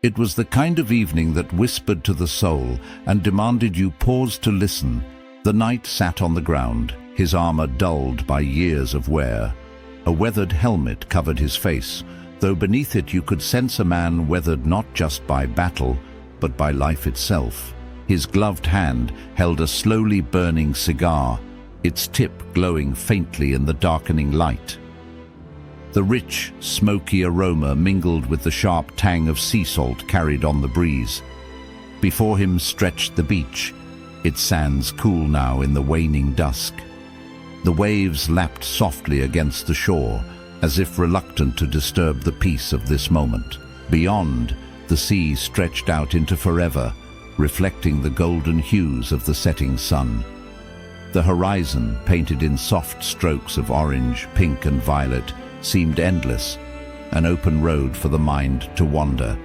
It was the kind of evening that whispered to the soul and demanded you pause to listen. The knight sat on the ground, his armor dulled by years of wear. A weathered helmet covered his face, though beneath it you could sense a man weathered not just by battle, but by life itself. His gloved hand held a slowly burning cigar, its tip glowing faintly in the darkening light. The rich, smoky aroma mingled with the sharp tang of sea salt carried on the breeze. Before him stretched the beach, its sands cool now in the waning dusk. The waves lapped softly against the shore, as if reluctant to disturb the peace of this moment. Beyond, the sea stretched out into forever, reflecting the golden hues of the setting sun. The horizon, painted in soft strokes of orange, pink and violet, seemed endless, an open road for the mind to wander.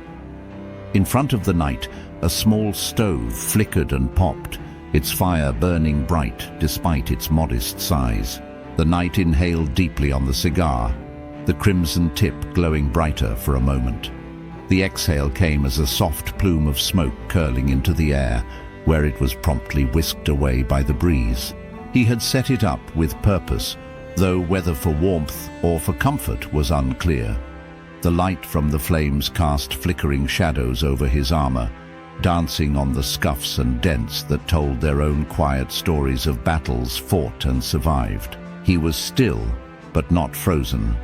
In front of the knight, a small stove flickered and popped, its fire burning bright despite its modest size. The knight inhaled deeply on the cigar, the crimson tip glowing brighter for a moment. The exhale came as a soft plume of smoke curling into the air, where it was promptly whisked away by the breeze. He had set it up with purpose, though whether for warmth or for comfort was unclear. The light from the flames cast flickering shadows over his armor, dancing on the scuffs and dents that told their own quiet stories of battles fought and survived. He was still, but not frozen.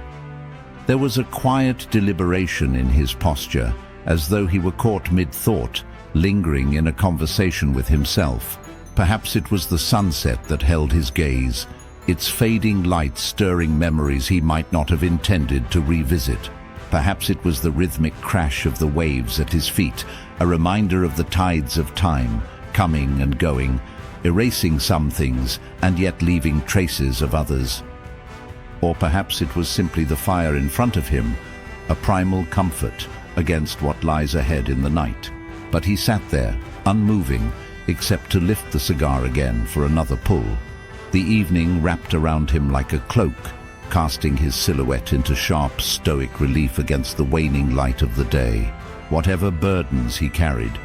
There was a quiet deliberation in his posture, as though he were caught mid-thought, lingering in a conversation with himself. Perhaps it was the sunset that held his gaze, its fading light stirring memories he might not have intended to revisit. Perhaps it was the rhythmic crash of the waves at his feet, a reminder of the tides of time, coming and going, erasing some things and yet leaving traces of others. Or perhaps it was simply the fire in front of him, a primal comfort against what lies ahead in the night. But he sat there, unmoving, except to lift the cigar again for another pull. The evening wrapped around him like a cloak, casting his silhouette into sharp, stoic relief against the waning light of the day. Whatever burdens he carried,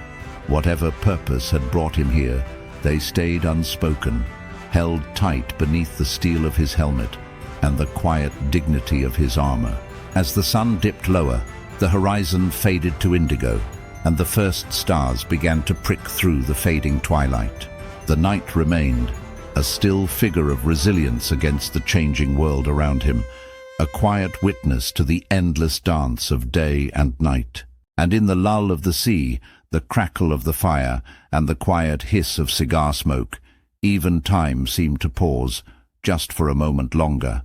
whatever purpose had brought him here, they stayed unspoken, held tight beneath the steel of his helmet and the quiet dignity of his armor. As the sun dipped lower, the horizon faded to indigo, and the first stars began to prick through the fading twilight. The night remained, a still figure of resilience against the changing world around him, a quiet witness to the endless dance of day and night. And in the lull of the sea, the crackle of the fire, and the quiet hiss of cigar smoke, even time seemed to pause, just for a moment longer.